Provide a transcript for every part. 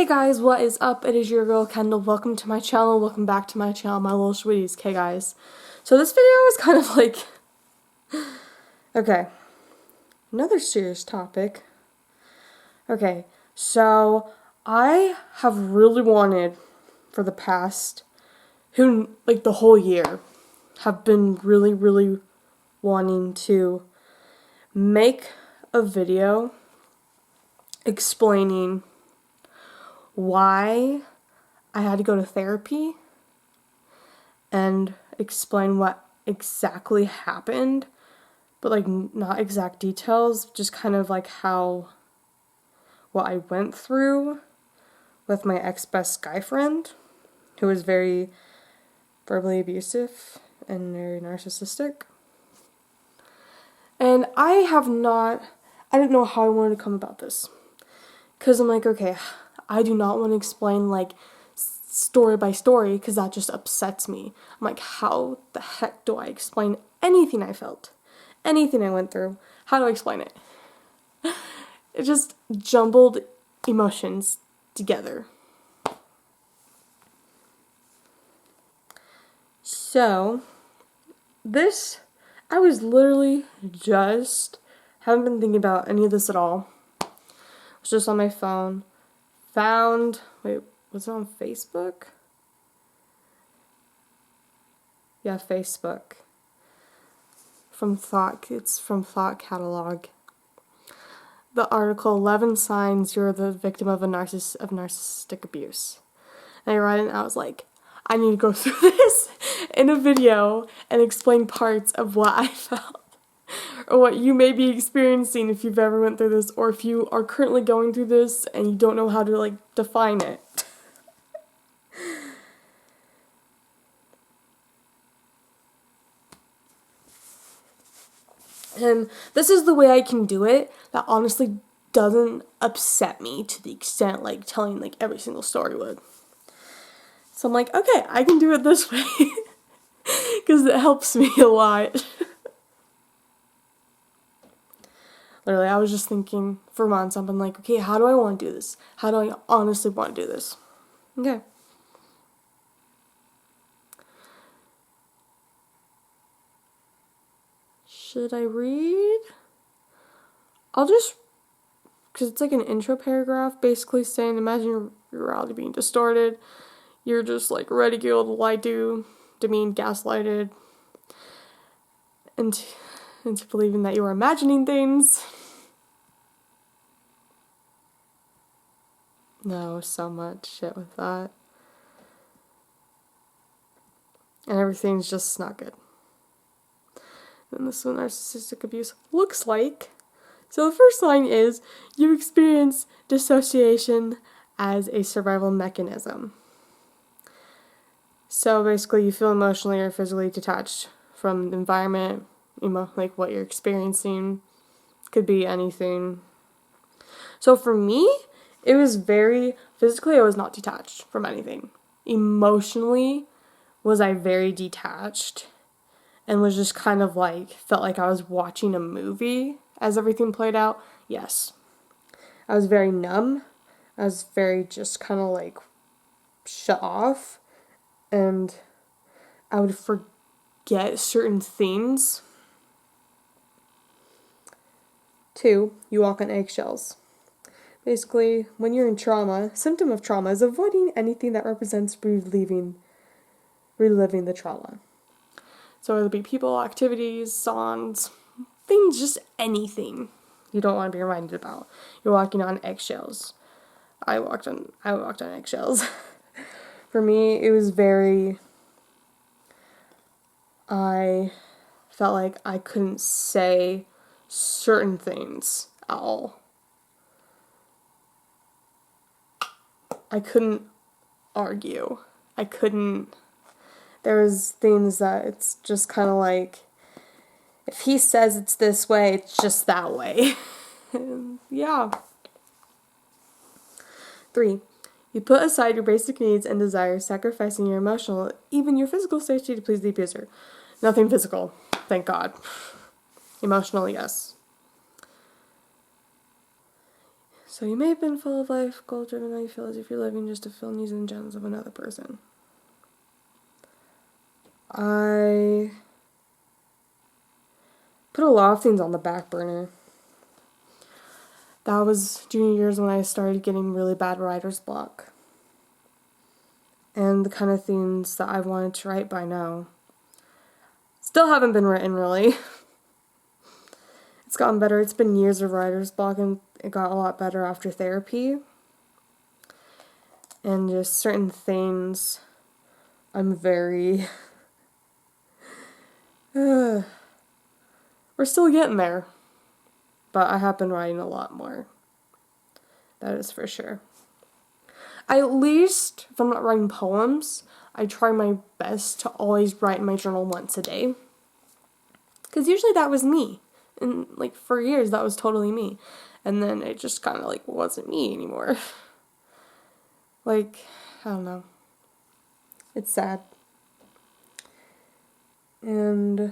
Hey guys, what is up? It is your girl Kendall. Welcome to my channel. Welcome back to my channel, my little sweeties. Okay guys, so this video is kind of like, okay, another serious topic. Okay, so I have really wanted for the past, the whole year, have been really wanting to make a video explaining why I had to go to therapy and explain what exactly happened, but like not exact details, just kind of like what I went through with my ex-best guy friend, who was very verbally abusive and very narcissistic. And I didn't know how I wanted to come about this, because I'm like, okay, I do not want to explain like story by story because that just upsets me. I'm like, how the heck do I explain anything I felt? Anything I went through? How do I explain it? It just jumbled emotions together. So, I was literally haven't been thinking about any of this at all. I was just on my phone. Was it on Facebook? Yeah, Facebook. It's from Thought Catalog. The article, 11 Signs You're the Victim of Narcissistic Abuse. And I read it and I was like, I need to go through this in a video and explain parts of what I felt. Or what you may be experiencing if you've ever went through this, or if you are currently going through this and you don't know how to like define it. And this is the way I can do it that honestly doesn't upset me to the extent like telling like every single story would. So I'm like, okay, I can do it this way because it helps me a lot. Literally, I was just thinking for months, I've been like, okay, how do I want to do this? How do I honestly want to do this? Okay. Should I read? Because it's like an intro paragraph basically saying, imagine your reality being distorted. You're just like ridiculed, lied to, demeaned, gaslighted, into believing that you are imagining things. No, so much shit with that. And everything's just not good. And this is what narcissistic abuse looks like. So the first line is, you experience dissociation as a survival mechanism. So basically you feel emotionally or physically detached from the environment, like what you're experiencing. Could be anything. So for me, it was physically I was not detached from anything. Emotionally was I very detached and was just kind of like, felt like I was watching a movie as everything played out. Yes. I was very numb. I was very just kind of like shut off. And I would forget certain things. 2, you walk on eggshells. Basically, when you're in trauma, symptom of trauma is avoiding anything that represents reliving the trauma. So it'll be people, activities, songs, things, just anything you don't want to be reminded about. You're walking on eggshells. I walked on eggshells. For me, it was I felt like I couldn't say certain things at all. I couldn't argue. There was things that it's just kind of like, if he says it's this way, it's just that way. Yeah. 3, you put aside your basic needs and desires, sacrificing your emotional, even your physical safety to please the abuser. Nothing physical, thank God. Emotional, yes. So you may have been full of life, goal-driven, now you feel as if you're living just to fill needs and gems of another person. I put a lot of things on the back burner. That was junior years when I started getting really bad writer's block. And the kind of things that I wanted to write by now still haven't been written, really. It's gotten better. It's been years of writer's block, and it got a lot better after therapy. And just certain things, I'm very... we're still getting there. But I have been writing a lot more. That is for sure. At least, if I'm not writing poems, I try my best to always write in my journal once a day. Because usually that was me. And, like, for years, that was totally me. And then it just kind of, like, wasn't me anymore. Like, I don't know. It's sad. And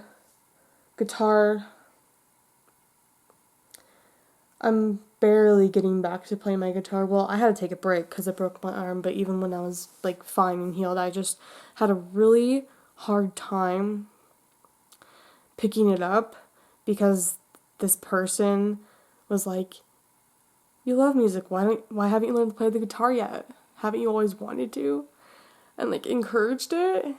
guitar, I'm barely getting back to playing my guitar. Well, I had to take a break because I broke my arm, but even when I was, like, fine and healed, I just had a really hard time picking it up because this person was like, you love music, why haven't you learned to play the guitar yet? Haven't you always wanted to? And, like, encouraged it,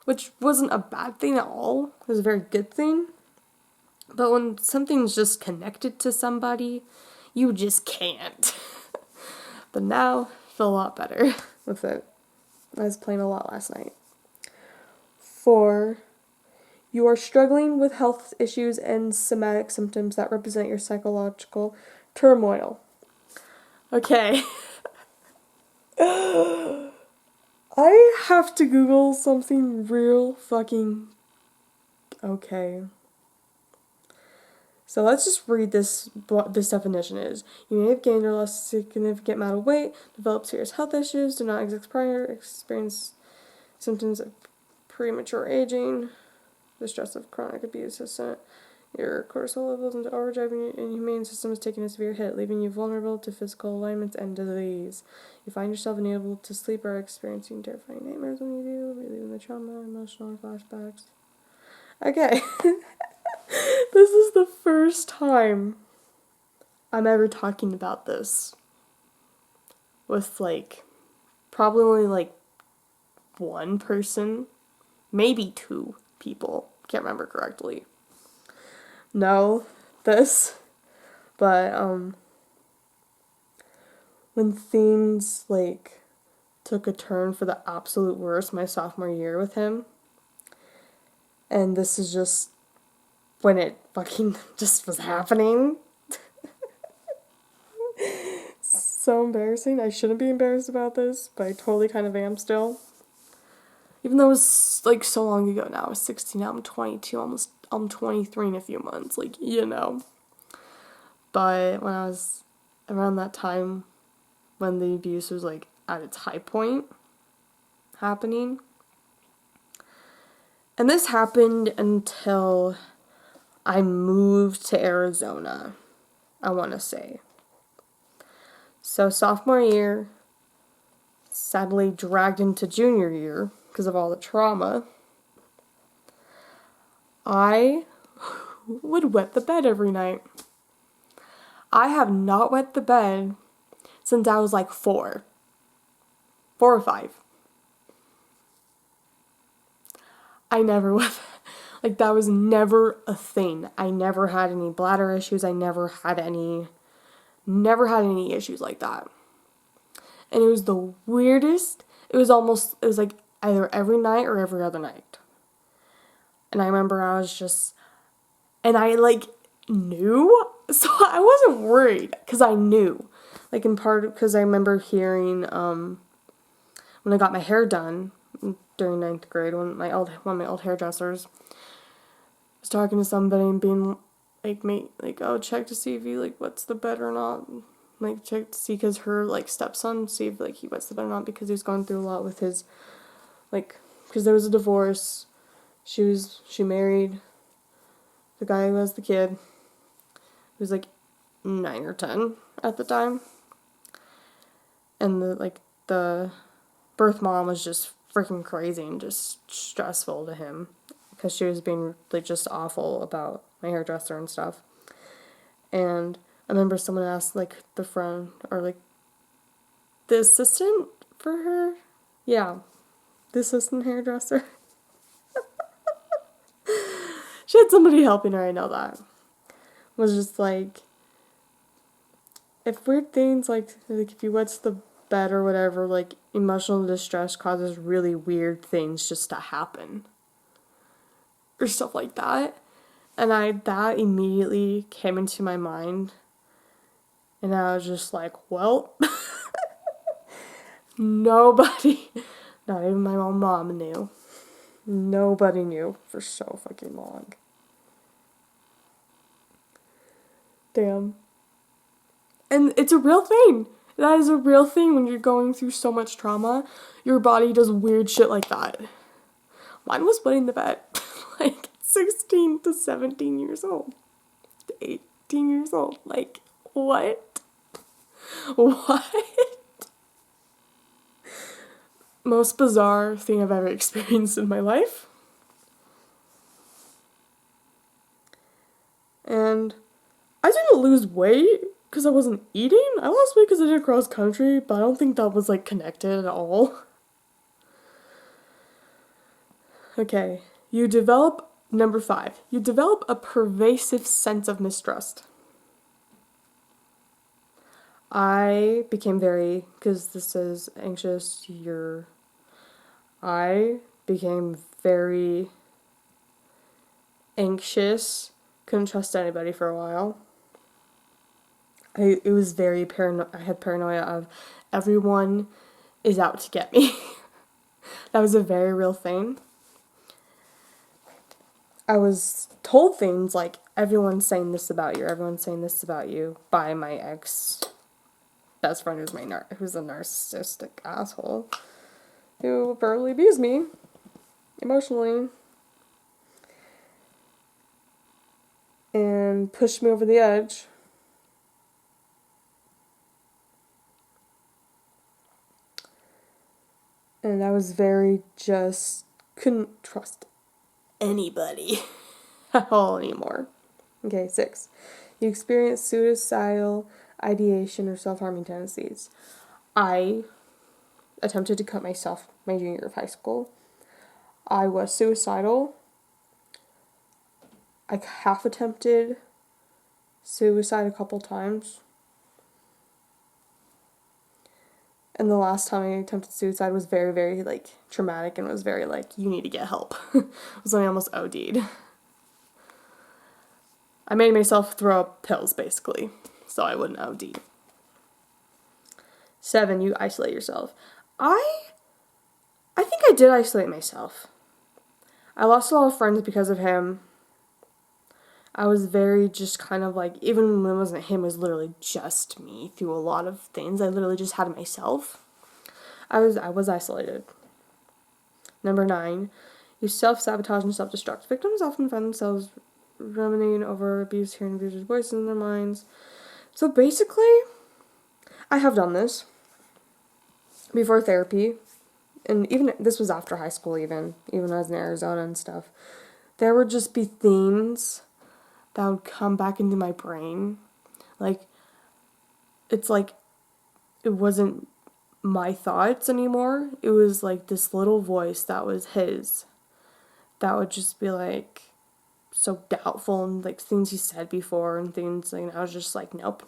which wasn't a bad thing at all. It was a very good thing. But when something's just connected to somebody, you just can't. But now, I feel a lot better with it. I was playing a lot last night. 4, you are struggling with health issues and somatic symptoms that represent your psychological turmoil. Okay. I have to Google something real fucking okay. So let's just read what this definition is. You may have gained or lost a significant amount of weight, develop serious health issues, do not experience symptoms of premature aging, the stress of chronic abuse has sent your cortisol levels into overdrive, and your immune system is taking a severe hit, leaving you vulnerable to physical alignments and disease. You find yourself unable to sleep or experiencing terrifying nightmares when you do, reliving the trauma, emotional flashbacks. Okay. This is the first time I'm ever talking about this with, like, probably only, like, one person, maybe 2 people, can't remember correctly, know this, but, when things, like, took a turn for the absolute worst my sophomore year with him, and this is just when it fucking just was happening. So embarrassing. I shouldn't be embarrassed about this, but I totally kind of am still. Even though it was, like, so long ago now. I was 16, now I'm 22, I'm 23 in a few months, like, you know. But when I was around that time, when the abuse was, like, at its high point happening. And this happened until I moved to Arizona, I want to say. So sophomore year, sadly dragged into junior year because of all the trauma, I would wet the bed every night. I have not wet the bed since I was like 4 or 5. I never wet. Like, that was never a thing. I never had any bladder issues. I never had any issues like that. And it was the weirdest. It was like either every night or every other night. And I remember I was just, and I, like, knew, so I wasn't worried, because I knew. Like, in part, because I remember hearing, when I got my hair done during 9th grade, one of my old hairdressers was talking to somebody and being like, oh, check to see if he, like, wets the bed or not. Like, check to see, because her, like, stepson, see if, like, he wets the bed or not, because he was going through a lot with his, like, because there was a divorce. She married the guy who has the kid, who was, like, 9 or 10. at the time. And the birth mom was just freaking crazy and just stressful to him because she was being like just awful about my hairdresser and stuff. And I remember someone asked like the friend or like the assistant for her. Yeah, the assistant hairdresser. She had somebody helping her, I know that. Was just like, if weird things like if you wet the bed or whatever, like emotional distress causes really weird things just to happen. Or stuff like that. And that immediately came into my mind. And I was just like, well, nobody, not even my own mom knew. Nobody knew for so fucking long. Damn. And it's a real thing. That is a real thing when you're going through so much trauma. Your body does weird shit like that. Mine was wetting the bed. Like 16 to 17 years old. 18 years old. Like, what? What? Most bizarre thing I've ever experienced in my life. And I didn't lose weight because I wasn't eating. I lost weight because I did cross country, but I don't think that was like connected at all. Okay, number 5, you develop a pervasive sense of mistrust. I became because this is anxious, I became very anxious, couldn't trust anybody for a while. It was very I had paranoia of everyone is out to get me. That was a very real thing. I was told things like, everyone's saying this about you, by my ex best friend who's a narcissistic asshole who verbally abused me emotionally and pushed me over the edge. And I was couldn't trust anybody at all anymore. Okay, 6. You experience suicidal ideation or self-harming tendencies. I attempted to cut myself my junior year of high school. I was suicidal. I half attempted suicide a couple times. And the last time I attempted suicide was very, very, like, traumatic and was very, like, you need to get help. It was when I almost OD'd. I made myself throw up pills, basically, so I wouldn't OD. 7, you isolate yourself. I think I did isolate myself. I lost a lot of friends because of him. I was very just kind of like, even when it wasn't him, it was literally just me through a lot of things. I literally just had myself. I was isolated. Number 9, you self-sabotage and self-destruct. Victims often find themselves ruminating over abuse, hearing abusers' voices in their minds. So basically, I have done this before therapy, and even this was after high school, even when I was in Arizona and stuff. There would just be things that would come back into my brain. Like, it's like it wasn't my thoughts anymore. It was like this little voice that was his that would just be like so doubtful and like things he said before and things like, and I was just like, nope.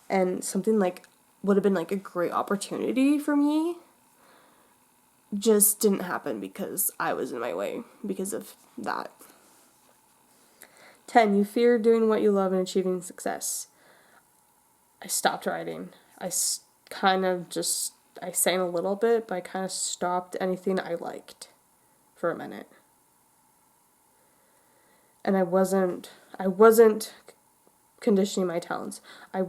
And something like would have been like a great opportunity for me just didn't happen because I was in my way because of that. 10, you fear doing what you love and achieving success. I stopped writing. I sang a little bit, but I kind of stopped anything I liked for a minute. And I wasn't conditioning my talents. I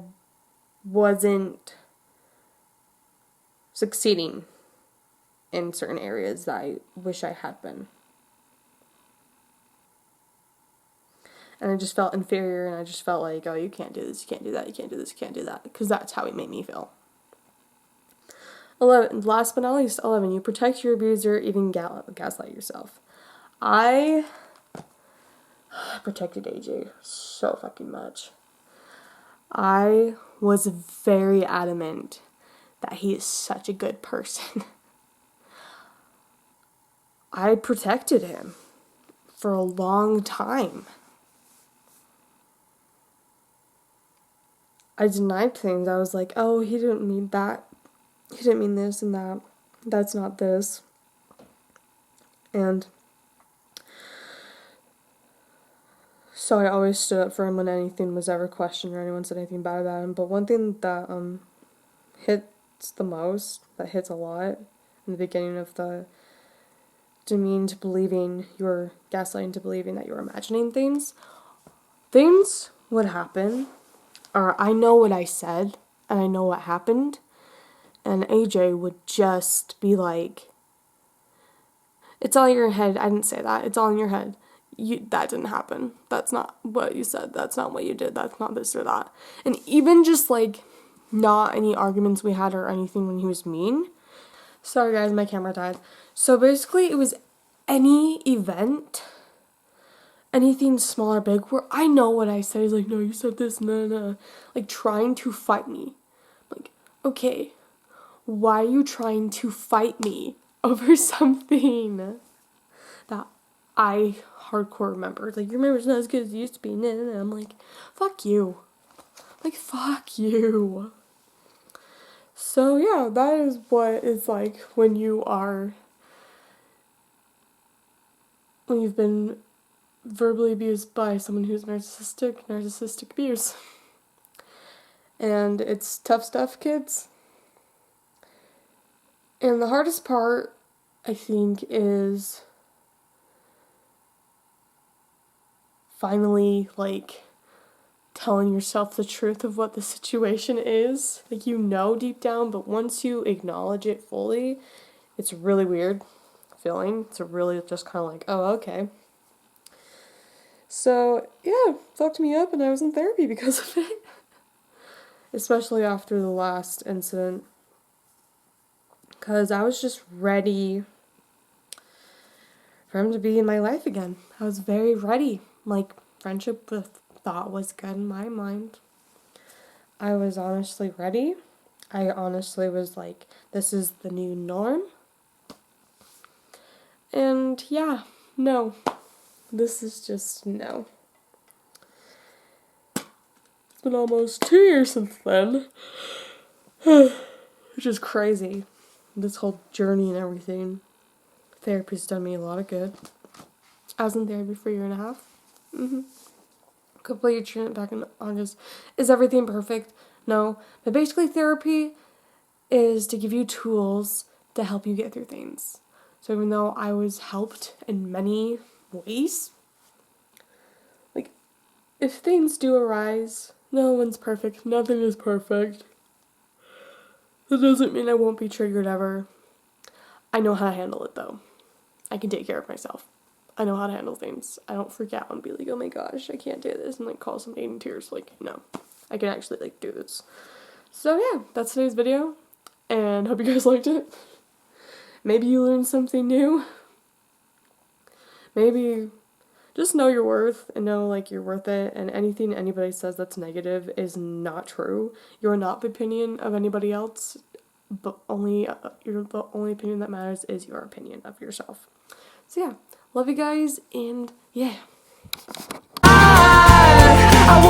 wasn't succeeding in certain areas that I wish I had been. And I just felt inferior, and I just felt like, oh, you can't do this, you can't do that, you can't do this, you can't do that. Because that's how he made me feel. 11, last but not least, 11, you protect your abuser, even gaslight yourself. I protected AJ so fucking much. I was very adamant that he is such a good person. I protected him for a long time. I denied things. I was like, oh, he didn't mean that. He didn't mean this and that. That's not this. And so I always stood up for him when anything was ever questioned or anyone said anything bad about him. But one thing that hits the most, that hits a lot in the beginning of the demean to believing you're gaslighting to believing that you're imagining things would happen, or I know what I said and I know what happened, and AJ would just be like, it's all in your head, I didn't say that, it's all in your head, that didn't happen, that's not what you said, that's not what you did, that's not this or that. And even just like not any arguments we had or anything when he was mean. Sorry guys, my camera died. So basically it was any event, anything small or big, where I know what I said. He's like, no, you said this, nah. Like, trying to fight me. Like, okay, why are you trying to fight me over something that I hardcore remember? Like, your memory's not as good as it used to be, nah. I'm like, fuck you. Like, fuck you. So, yeah, that is what it's like when you've been verbally abused by someone who's narcissistic abuse. And it's tough stuff, kids. And the hardest part, I think, is finally, like, telling yourself the truth of what the situation is. Like, you know deep down, but once you acknowledge it fully, it's a really weird feeling. It's a really just kind of like, oh, okay. So, yeah, fucked me up, and I was in therapy because of it. Especially after the last incident. Because I was just ready for him to be in my life again. I was very ready. Like, friendship with thought was good in my mind. I was honestly ready. I honestly was like, this is the new norm. And yeah, no. This is just no. It's been almost 2 years since then. Which is crazy. This whole journey and everything. Therapy's done me a lot of good. I was in therapy for 1.5 years. Completed treatment back in August. Is everything perfect? No. But basically therapy is to give you tools to help you get through things. So even though I was helped in many ways, like, if things do arise, no one's perfect. Nothing is perfect. That doesn't mean I won't be triggered ever. I know how to handle it, though. I can take care of myself. I know how to handle things. I don't freak out and be like, oh my gosh, I can't do this, and like call somebody in tears. Like, no. I can actually like do this. So yeah, that's today's video, and hope you guys liked it. Maybe you learned something new. Maybe just know your worth and know like you're worth it, and anything anybody says that's negative is not true. You're not the opinion of anybody else, but the only opinion that matters is your opinion of yourself. So yeah, love you guys, and yeah. I